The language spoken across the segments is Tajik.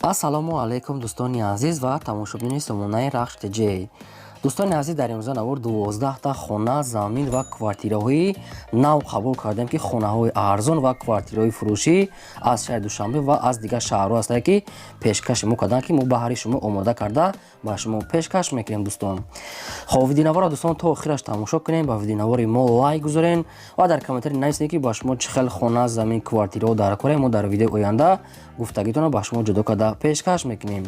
ассалому алайкум дӯстони азиз ва тамошобини сомонаи RAHSH TJ. дӯстони азиз, дар имрӯза навор 12 та хона, замин ва квартираҳои нав қабул кардем ки Хонахои Арзон ва квартираҳои фурӯшӣ аз шаҳри Душанбе ва аз дигар шаҳрҳо ҳастанд ки пешкаши мо карданд ки мо баҳри шумо омода карда ба шумо пешкаш мекунем. Дӯстон, хоб видеонавора дӯстон то охираш тамошо кунем, ба видеонавори мо лайк гузорен ва дар комментари нависем ки ба шумо чӣ хел хона, замин, квартираҳо дар кора. Мо дар видеои оянда гуфтагитонро ба шумо ҷудо карда пешкаш мекунем.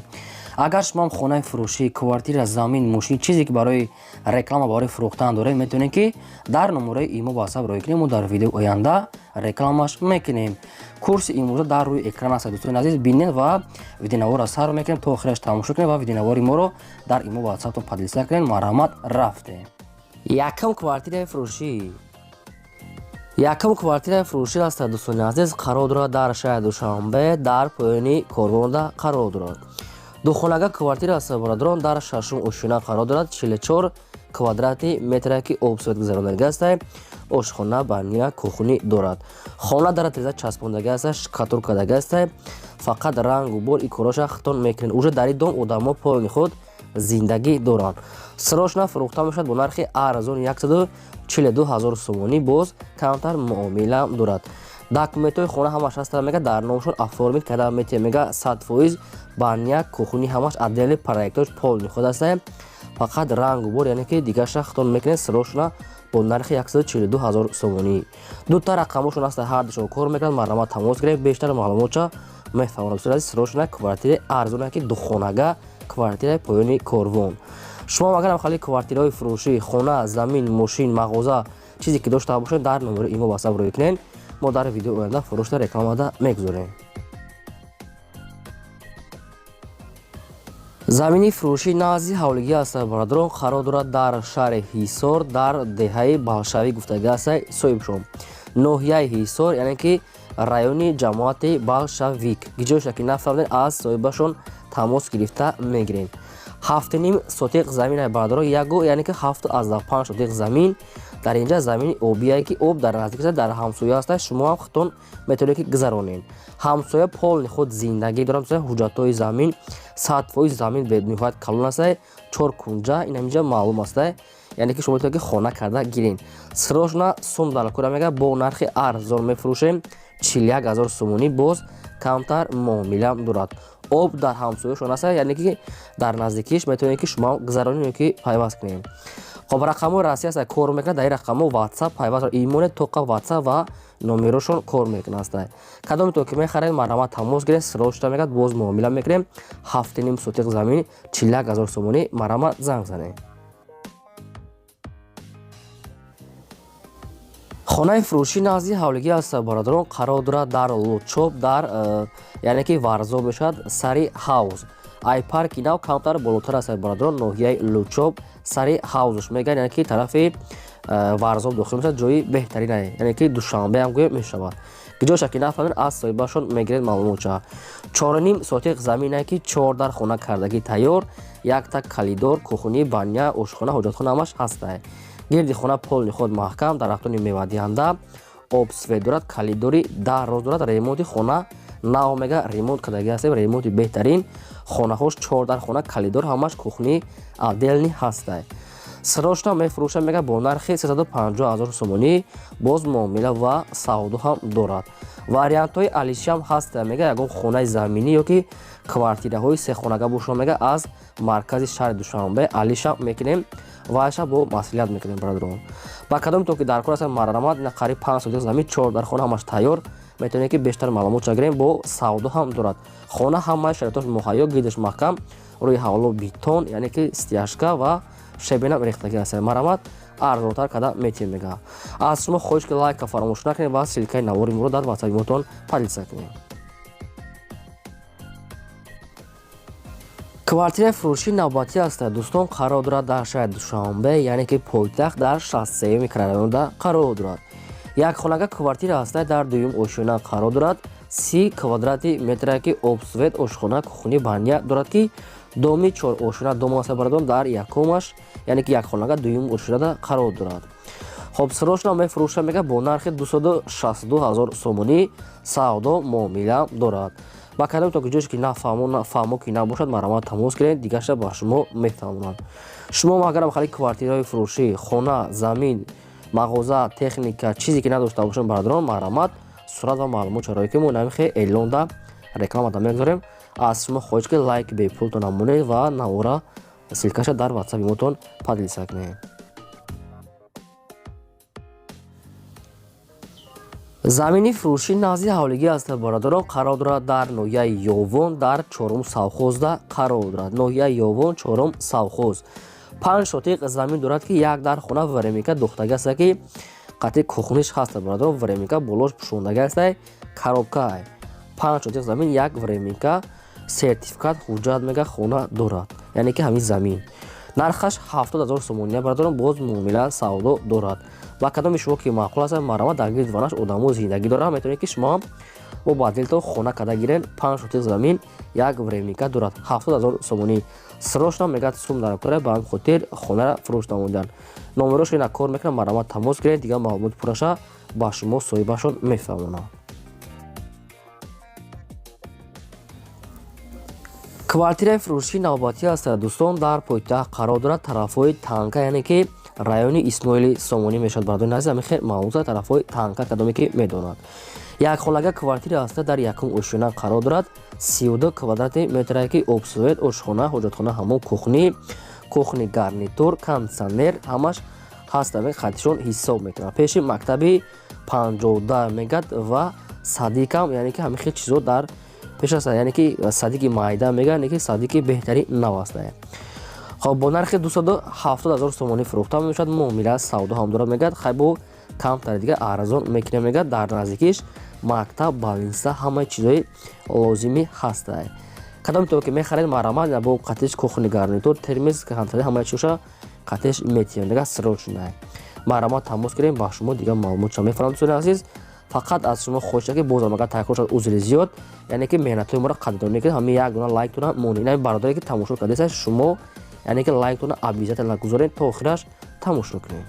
Агар шумо хонаи фурӯшӣ, квартира, замин, мошин, чизе ки барои реклама, барои фурӯхтан доред, метавонед ки дар номераи имо ба ҳасаб роӣ кунем. мо дар видеои оянда рекламаш мекунем. Курси имрӯза дар рӯи экран аст. Дӯстони азиз, бинед ва видеонавора сар мекунем. То охираш тамошо кунем ва видеонавори моро дар имо ба ҳасабтон подлиста кунем. Марҳамат, рафтем. Якам квартираи фурӯшӣ. Якам квартираи фурӯшӣ аст. Дӯстони азиз, қарор дорад дар шаҳри Душанбе, дар поёни корвонда қарор дорад. Духонага квартира аст бародарон, дар шашум ошина қарор дорад. 44 квадрати метра ки обсвет гузарондаги аст. ошхона, баня, кухни дорад. Хона дар теза часпондаги аст, шкатур кардаги аст. Фақат рангу бор и короша хитон мекунен. Уже дар ин дом одамо поёни худ зиндагӣ доранд. Срочно фурӯхта мешавад бо нархи арзон 142 000 сомонӣ. Боз камтар муомила дорад. Документҳои хона ҳамаш ҳаст, мега дар номшон оформит карда метавонед, мега 100%. Баня, кухни ҳамаш отдельный проектош полни худ аст. Фақат рангу бор, яъне ки дигар шахтон мекунед срочно бо нархи 142 000 сомонӣ. Дута рақамошон аст, ҳар душон кор мекунад. Марҳамат, тамос гиред. Бештар маълумотша мефаҳмонам. Срочно квартираи арзон ки духонага квартираи поёни корвон. шумо агарам хали квартираҳои фурӯшӣ, хона, замин, мошин, мағоза, чизе ки дошта бошед, дар номери имо ба ҳасаб роӣ кунед. мо дар видеои оянда фурӯшта рекламада мегузорем. замини фурӯшӣ назди ҳавлигӣ аст бародарон, қарор дорад дар шаҳри ҳисор, дар деҳаи балшавӣ гуфтагӣ аст. соҳибшон ноҳияи ҳисор, яъне ки райони ҷамоати балшавик. гиҷоиша ки нафаҳмедед, аз соҳибашон тамос гирифта мегирем. 7.5 сотиқ замин бародарон, яго яъне ки 7.5 сотиқ замин. дар инҷа замини обие ки об дар наздик аст, дар ҳамсоя аст. шумо ҳам хитон метавонед ки гузаронед. ҳамсоя полни худ зиндагӣ дорад. ҳуҷҷатҳои замин, 100% замин бениҳоят калон аст. 4 кунҷа ин ҳаминҷа маълум аст, яъне ки шумо метавонед ки хона карда гиред. срочно сум дар кора мега бо нархи арзон мефурӯшем. 41 000 сомонӣ. боз камтар муомила дорад. об дар ҳамсояшон аст, яъне ки дар наздикиш метавонед ки шумо гузаронед ё ки пайваст кунед. хоб рақамҳои расмӣ аст, кор мекунад. дар ин рақамҳо WhatsApp пайваст имоне тоқа WhatsApp ва номерошон кор мекунад. кадоми то ки мехаред, марҳамат, тамос гиред. срочно мегӯяд, боз муомила мекунем. 7.5 сотиқ замин, 41 000 сомонӣ. марҳамат, занг занед. хонаи фурӯшӣ назди ҳавлигӣ аст бародарон, қарор дорад дар лотчоп, дар яъне ки варзо мешавад, сари ҳавз. айпарки нав камтар болотар аст бародарон. ноҳияи лотчоп сари ҳавзш мегӯяд, яъне ки тарафи варзоб дохил мешавад. ҷои беҳтаринае, яъне ки Душанбе ҳам гӯя мешавад. гиҷоиша ки нафаҳмед, аз соҳибашон мегиред маълумотша. 4.5 сотиқ замине ки 4 дар хона кардагӣ тайёр. 1 та калидор, кухни, баня, ошхона, ҳоҷатхона ҳамаш ҳаст. гирди хона полни худ маҳкам, дарахтони мевадиҳанда, обсвет дорад, калидори дароз дорад. ремонти хона нав мега ремонт кардагӣ аст. ремонти беҳтарин. хонаҳош 4 дар хона, калидор ҳамаш, кухни отдельни ҳаст. срочно мефурӯшад мега бо нархи 350 000 сомонӣ. боз муомила ва савдо ҳам дорад. вариантҳои алишам ҳаст, мега ягон хонаи заминӣ ё ки квартираҳои сехонага бошад, мега аз маркази шаҳри Душанбе алишам мекунем. вайша бо маслиҳат мекунем бародарон. ба кадоми то ки дар кор аст, марҳамат, ина қариб 5 сотиқ замин, 4 дар хона ҳамаш тайёр. метавонед ки бештар маълумотша гирем. бо савдо ҳам дорад. хона ҳамаи шароитош муҳайё, гирдаш маҳкам, рӯи ҳавло бетон, яъне ки стяжка ва шебенам рехтагӣ аст. марҳамат, арзонтар карда метавонед мега. аз шумо хоҳиш ки лайка фаромӯш накунед ва силкаи навори моро дар ватсапимотон подлиста кунед. квартираи фурӯшӣ навбатӣ аст дӯстон, қарор дорад дар шаҳри Душанбе, яъне ки пойтахт, дар 63 микрорайонда қарор дорад. якхонага квартира аст, дар дуюм ошина қарор дорад. 30 квадрати метра ки обсвет, ошхона, кухни, баня дорад ки доми 4 ошина дом аст бародарон. дар якумаш, яъне ки якхонага дуюм ошинада қарор дорад. хоб срочно мефурӯшад мега бо нархи 262 000 сомонӣ. савдо муомила дорад. با کلام تا کجاش که نفهمو که نباشد مرامت تماس گیرید دیگرش با شما میفهمونن. شما اگر خالی کوارتیرهای فروشی، خانه، زمین، مغازه، تکنیک چیزی که نداشته باشن برادران مرامت صورت و معلومات چرایی که ما نمیخواه اعلان دا реклама да мегзорем. аз шумо хоҳиш ки лайк бепултон намонед ва навора силкаша дар ватсапи мотон падлиса кунед. замини фурӯшӣ назди ҳавлигӣ аст бародарон қарор дорад дар ноҳияи ёвон дар чорум savxozда қарор дорад. ноҳияи ёвон чорум savxoz 5 сотиқ замин дорад ки як дар хона варемика дохтага аст ки қатъи кухниш ҳаст бародарон. варемика болош пӯшондага аст коробка 5 сотиқ замин як варемика сертификат ҳуҷҷат мега хона дорад, яъне ки ҳамин замин нархаш 70 000 сомония бародарон. боз муомила савдо дорад. ва кадоми шумо ки маъқул аст марама дар гирди ванаш одамо зиндагӣ дорад метавонед ки шумо бо бадилтон хона када гирен. 5 сотиқ замин як варемика дорад 70 000 сомонӣ. срочно мегӯяд сум дар кора ба ҳамин хотир хонара фурӯш намодан. номерош ина кор мекунад марама тамос гиред дигар маълумот пураша ба шумо соҳибашон мефаҳмонад. квартираи фурӯшии навбатӣ аст дӯстон дар пойтахт қарор дорад тарафҳои танка, яъне ки райони исмоили сомонӣ мешавад. бародари азиз ҳамин хел маълумот тарафҳои танка кадоме ки медонад. якхонага квартира аст дар якум ошина қарор дорад 32 квадрати метр ки обсовет, ошхона, ҳоҷатхона, ҳамон кухни гарнитур, кондитсионер ҳамаш ҳаст. хатишон ҳисоб мекунад. пеши мактаби 50 мегад ва садикам, яъне ки ҳамин хел чизо дар пеш аст, яъне ки садики майда мегӯяд, яъне ки садики беҳтари нав аст. хоб бо нархи 270 000 сомонӣ фурӯхта мешавад. муомила савдо ҳам дорад мегӯяд. хай бо камтари дигар арзон мекунем мегӯяд. дар наздикиш мактаб, балинса ҳамаи чизои лозимӣ ҳаст. кадоми то ки мехаред марама бо қатиш кухни гарнитур, термис, камтари ҳамаи чиша қатиш метием дигар срочно марама тамос гирем ба шумо дигар маълумотша мефаҳмам. дӯстони азиз фақат аз шумо хоҳиша ки бозам агар такрор шуд узри зиёд, яъне ки меҳнатҳои моро қадрдонӣ кунед. ҳамин як дона лайктона монед. ин бародаре ки тамошо кардед шумо, яъне ки лайктона обязательно гузоред то охираш тамошо кунед.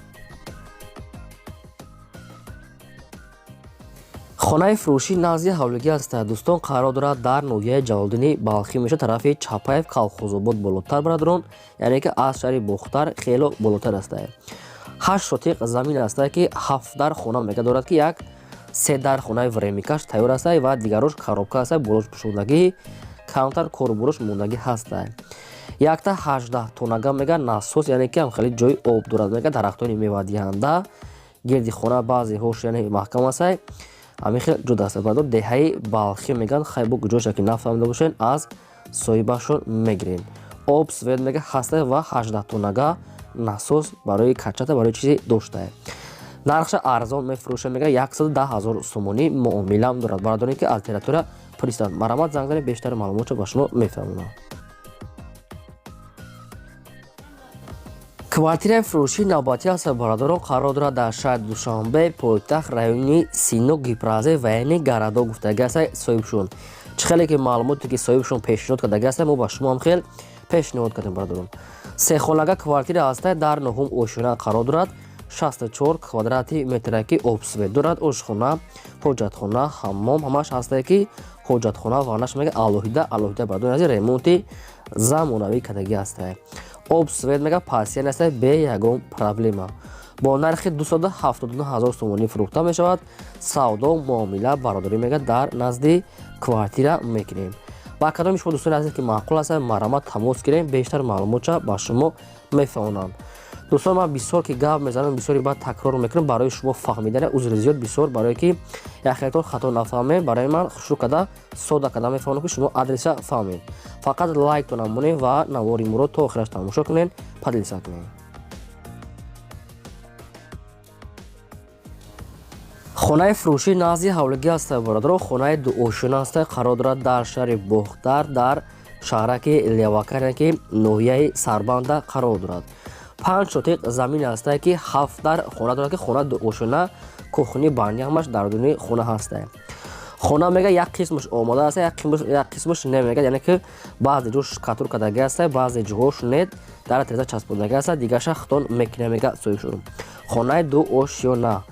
хонаи фурӯшӣ назди ҳавлигӣ аст дӯстон қарор дорад дар ноҳияи ҷалолдини балхӣ меша тарафи чапаев колхозобод болотар бародарон, яъне ки аз шаҳри бохтар хело болотар аст. 8 сотиқ замин аст ки 7 дар хона мега дорад ки як 3 дар хонаи варемикаш тайёр аст ва дигарош коробка аст. болош пӯшондагӣ камтар корбурош мондагӣ ҳаст. якта 18 тонага мега насос, яъне ки ҳамхели ҷои об дорад мега дарахтони мевадиҳанда гирди хона баъзеҳош яъне маҳкам аст. ҳамин хел ҷуд аст. бардор деҳаи балхӣ мегӯянд. хай бо куҷоша ки нафаҳмида бошед аз соҳибашон мегирем. об свет мега ҳаст ва 18 тонага насос барои качата барои чизе дошта. нархша арзон мефурӯша мега 110 000 сомонӣ. муомилам дорад. бародароне ки аз территория пристан марамат занг занед бештари маълумотро ба шумо мефаҳмонам. квартираи фурӯшии навбатӣ аст бародарон қарор дорад дар шаҳри Душанбе пойтахт райони Сино Гипразе ва яъни Гарадо гуфтагӣ аст соҳибшон. чӣ хеле ки маълумоте ки соҳибшон пешниҳод кардагӣ аст мо ба шумо ҳам хел пешниҳод кардем бародарон. сехонага квартира аст дар нӯҳум ошина қарор дорад 64 квадрати метр ки обсвет дорад. ошхона, ҳоҷатхона, ҳаммом ҳамаш ҳаст ки ҳоҷатхона ванаш мега алоҳида бародарон аз ремонти замонавӣ кардагӣ аст. обсвет мега пасиян аст бе ягон проблема. бо нархи 279 000 сомонӣ фурӯхта мешавад. савдо муомила бародарӣ мега дар назди квартира мекунем. ба кадоми шумо дӯстони азиз ки маъқул аст марама тамос гирем бештар маълумотша ба шумо мефаҳмонам. дӯстон ман бисёр ки гап мезанам бисёри баъд такрор мекунам барои шумо фаҳмидани узри зиёд бисёр барое ки яхетон хато нафаҳмед барои ман хушрӯ када сода када мефаҳмонам ки шумо адреса фаҳмед. фақат лайктона монед ва навори моро то охираш тамошо кунед падлиса кунед. хонаи фурӯшӣ назди ҳавлигӣ аст бародарон. хонаи дуошина аст қарор дорад дар шаҳри бохтар дар шаҳраки левакар ки ноҳияи сарбанда қарор дорад. 5 сотиқ замин аст ки 7 дар хона дорад ки хона дуошина кухни бани ҳамаш дар дуни хона ҳаст. хона мега як қисмаш омода аст, як қисмаш немегад, яъне ки баъзе ҷош катур кардагӣ аст, баъзе ҷоҳош нед дар теза часпондагӣ аст, дигарша хитон мекунем мега соҳибшон. хонаи дуошина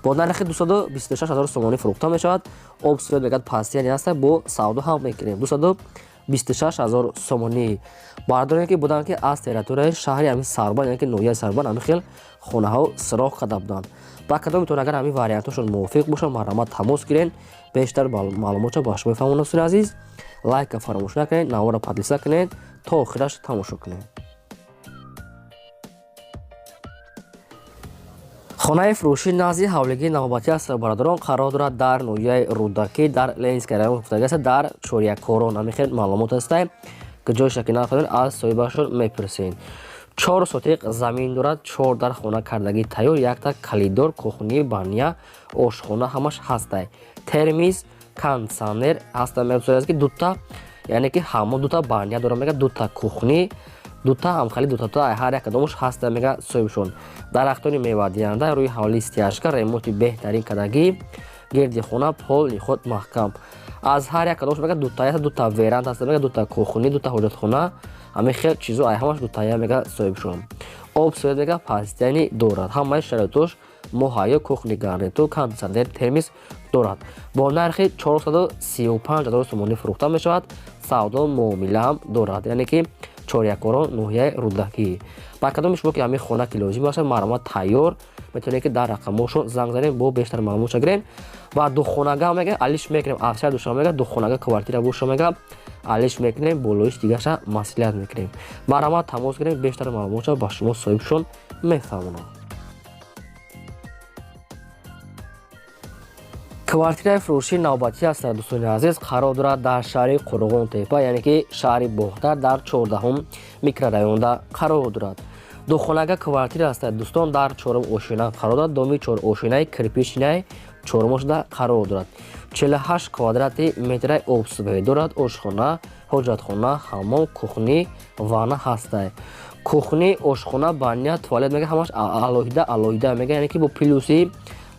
با نرخ 226000 سومانی فروخته می شود. اوبسویت میگه پاستیانی هست با سعودو هم میکنیم 226000 سومانی بارداریم که بودن که از تریتوری شهری همین سربان یعنی که نویای سربان همین خیلی خونه ها سراغ کرده بودن. با کدام میتونه اگر همین واریانتشون موافق باشه مرامت تماس گیرین بیشتر معلومات با شما بفهمون. دوستان عزیز لایک فراموش نکنید، نامه را پادلیسا کنید تا آخرش تماشا کنید. خانه فروشی نازی حولگی نوبتی است برادران قرار دارد در نویای رودکی در لینسک رایون گفتگی است در چوریکورون همین خیلی معلومات است که جای شکی نکنید از صاحبشون میپرسین. 4 سوتیق زمین دارد، 4 در خانه کردگی تیار، یک تا کلیدور، کوخنی، بانیا، آشخانه همش هست. ترمیز، کاندیشنر هست. میگوید که دو تا یعنی که همون دو تا بانیا دارم، میگه دو تا کوخنی، دو تا هم خالی، دو تا هر یک کدومش هست. میگه صاحبشون درختانی میوه دهنده روی حوالی استیاجکار ریموت بهترین کدگی گردی خونه پول خود محکم از هر یک کدومش میگه دو تا دو تا ویرانت هست. میگه دو تا کوخنی، دو تا حجرت خونه همه خیلی چیزا همش دو تا میگه صاحبشون. اوبسویت میگه پاستیانی دارد، همه شرایطش مهیا، کوخنی گارنیتو، کاندیشنر، ترمیز دارد. با نرخ 435000 سومانی فروخته می شود. سودا معامله هم دارد یعنی که چوریکورون نوحیه رودکی. با کدام شما که همین خونه که لازم باشه مرامت تیار میتونید که در رقمشون زنگ زنید با بیشتر معلومات گیرین. و دو خونگاه میگه علیش میکنیم افسر دوشنبه میگه دو خونگاه کوارتیر بوش میگه علیش میکنیم بولویش دیگه شا مسئولیت میکنیم. مرامت تماس گیرین بیشتر معلومات با شما صاحبشون میفهمونن. کوارتیر فروشی نوبتی است دوستان عزیز قرار دارد در شهر قرغون تپه یعنی که شهر بختر در 14 میکرورایون قرار دارد. دو خانگاه کوارتیر است دوستان در 4 اوشینا قرار دارد. دومی 4 اوشینای کرپیچینای 4 دا قرار دارد. 48 کвадрат метр обслуги дорад. ошхона, ҳоҷатхона, ҳаммом, кухни, ванна ҳаст. кухни, ошхона, баня, туалет мега ҳамаш алоҳида мега яъне ки бо плюси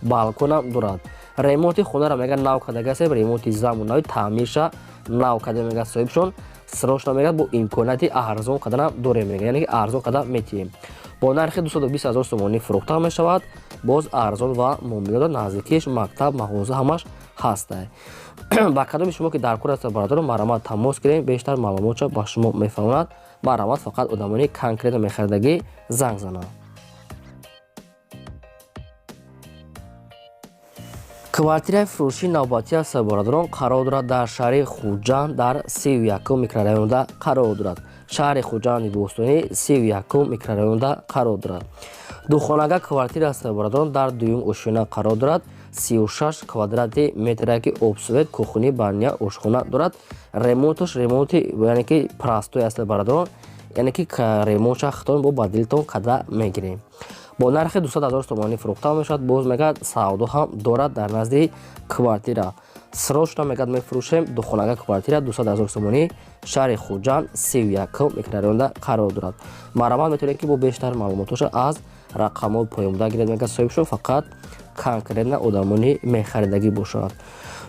балконам дорад. ремонти хонара мега нав кардага аст. ремонти замонави таъмирша нав карда мега соҳибшон срочно мега бо имконияти арзон карданам дорем мега яъне ки арзон карда метиҳем. бо нархи 220000 сомонӣ фурӯхта мешавад. боз арзон ва муомилот наздикиш мактаб мағоза ҳамаш ҳаст. ба кадоми шумо ки дар кор аст бародарон марҳамат тамос гирем бештар маълумотро ба шумо мефаҳмонад. марҳамат фақат одамони конкрет мехаридаги занг зананд. квартираи фурӯши навбатӣ аст бародарон қарор дорад дар шаҳри хуҷанд дар 31 микрорайонда қарор дорад. шаҳри хуҷанди бостонӣ 31 микрорайонда қарор дорад. духонага квартира аст бародарон дар 2 ошина қарор дорад. 36 квадрати метраки обсувет кухни баня ошхона дорад. ремонтош ремонти яъне ки простой аст бародарон яъне ки ремонтша хитон бо бадилтон када мегирем. бо нархи 200000 сомонӣ фурӯхта мешавад. боз мегӯяд савдо ҳам дорад дар назди квартира. срочно мегӯяд мефурӯшем духонага квартира 200000 сомонӣ шаҳри хуҷанд 31 микрорайонда қарор дорад. марҳамат метавонед ки бо бештар маълумотоша аз рақамҳои поёмда гиред мегӯяд соҳибшон фақат конкретна одамони мехаридагӣ бошад.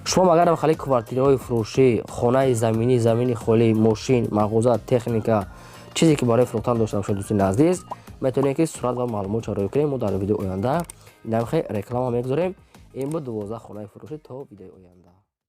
шумо агарам хали квартираҳои фурӯшӣ хонаи заминӣ замини холӣ мошин мағоза техника чизе ки барои фурӯхтан дошта бошед дӯстони азиз метавонед ки сурат ва маълумотро рӯй кунем. мо дар видеои оянда инам реклама мегузорем. ин буд 12 хонаи фурӯшӣ то видеои оянда.